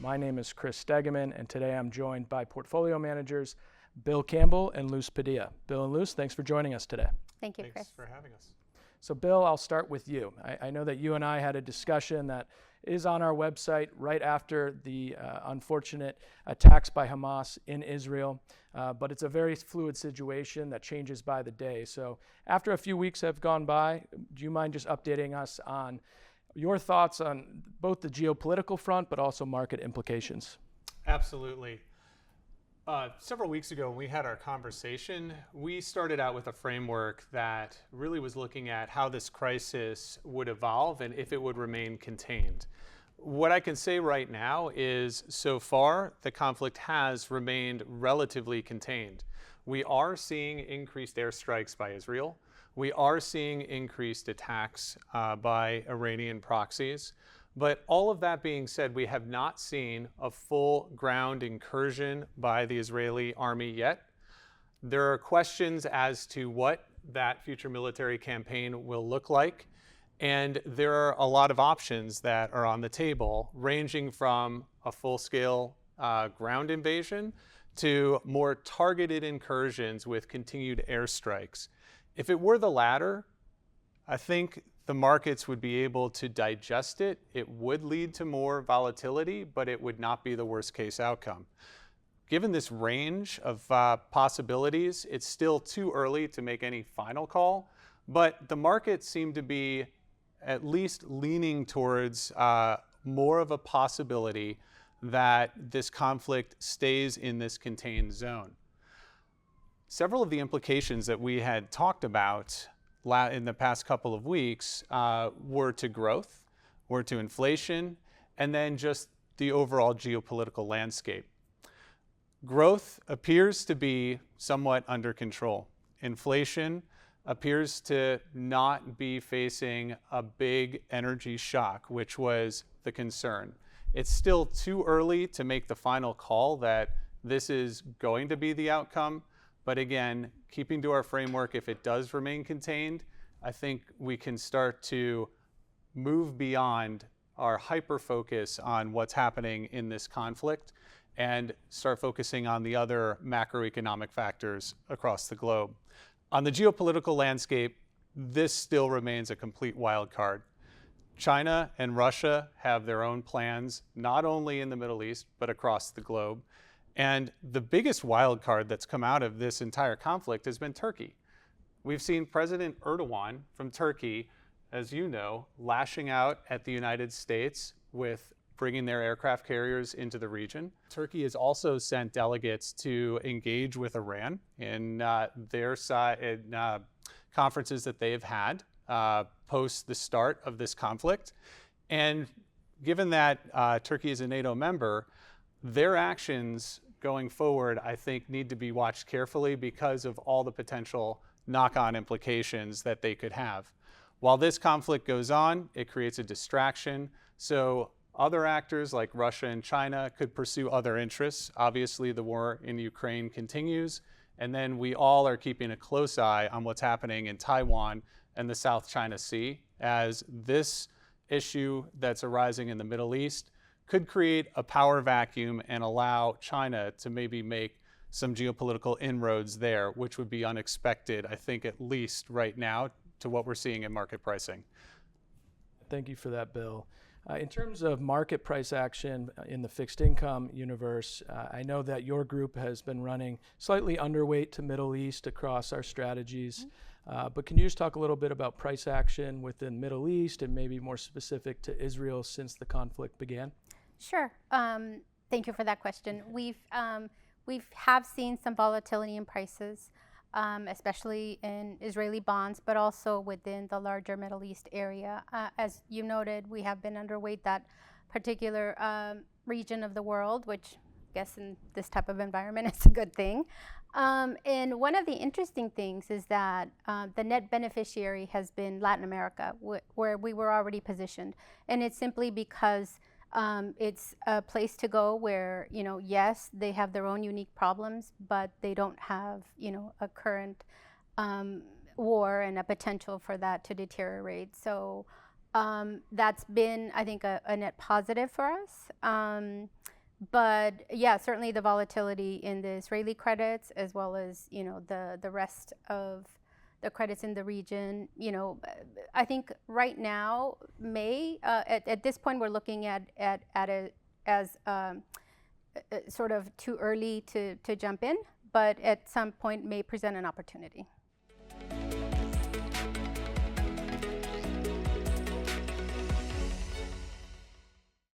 My name is Chris Stegemann, and today I'm joined by portfolio managers Bill Campbell and Luz Padilla. Bill and Luz, thanks for joining us today. Thank you, Chris. Thanks for having us. So Bill, I'll start with you. I know that you and I had a discussion that is on our website right after the unfortunate attacks by Hamas in Israel, but it's a very fluid situation that changes by the day. So after a few weeks have gone by, do you mind just updating us on your thoughts on both the geopolitical front, but also market implications? Absolutely. Several weeks ago, when we had our conversation, we started out with a framework that really was looking at how this crisis would evolve and if it would remain contained. What I can say right now is, so far, the conflict has remained relatively contained. We are seeing increased airstrikes by Israel. We are seeing increased attacks by Iranian proxies. But all of that being said, we have not seen a full ground incursion by the Israeli army yet. There are questions as to what that future military campaign will look like. And there are a lot of options that are on the table, ranging from a full-scale ground invasion to more targeted incursions with continued airstrikes. If it were the latter, I think the markets would be able to digest it. It would lead to more volatility, but it would not be the worst case outcome. Given this range of possibilities, it's still too early to make any final call, but the markets seem to be at least leaning towards more of a possibility that this conflict stays in this contained zone. Several of the implications that we had talked about in the past couple of weeks were to growth, were to inflation, and then just the overall geopolitical landscape. Growth appears to be somewhat under control. Inflation appears to not be facing a big energy shock, which was the concern. It's still too early to make the final call that this is going to be the outcome. But again, keeping to our framework, if it does remain contained, I think we can start to move beyond our hyper-focus on what's happening in this conflict and start focusing on the other macroeconomic factors across the globe. On the geopolitical landscape, this still remains a complete wild card. China and Russia have their own plans, not only in the Middle East, but across the globe. And the biggest wild card that's come out of this entire conflict has been Turkey. We've seen President Erdogan from Turkey, as you know, lashing out at the United States with bringing their aircraft carriers into the region. Turkey has also sent delegates to engage with Iran in their conferences that they've had post the start of this conflict. And given that Turkey is a NATO member, their actions going forward, I think, need to be watched carefully because of all the potential knock-on implications that they could have. While this conflict goes on, it creates a distraction. So other actors like Russia and China could pursue other interests. Obviously, the war in Ukraine continues. And then we all are keeping a close eye on what's happening in Taiwan and the South China Sea, as this issue that's arising in the Middle East could create a power vacuum and allow China to maybe make some geopolitical inroads there, which would be unexpected, I think, at least right now, to what we're seeing in market pricing. Thank you for that, Bill. In terms of market price action in the fixed income universe, I know that your group has been running slightly underweight to Middle East across our strategies. But can you just talk a little bit about price action within Middle East and maybe more specific to Israel since the conflict began? Sure. Thank you for that question. We have seen some volatility in prices, especially in Israeli bonds, but also within the larger Middle East area. As you noted, we have been underweight that particular region of the world, which I guess in this type of environment is a good thing. And one of the interesting things is that the net beneficiary has been Latin America, where we were already positioned. And it's simply because it's a place to go where, yes, they have their own unique problems, but they don't have, a current war and a potential for that to deteriorate. So that's been, I think, a net positive for us. But yeah, certainly the volatility in the Israeli credits, as well as the rest of the credits in the region. I think right now, at this point, we're looking at it as sort of too early to jump in, but at some point may present an opportunity.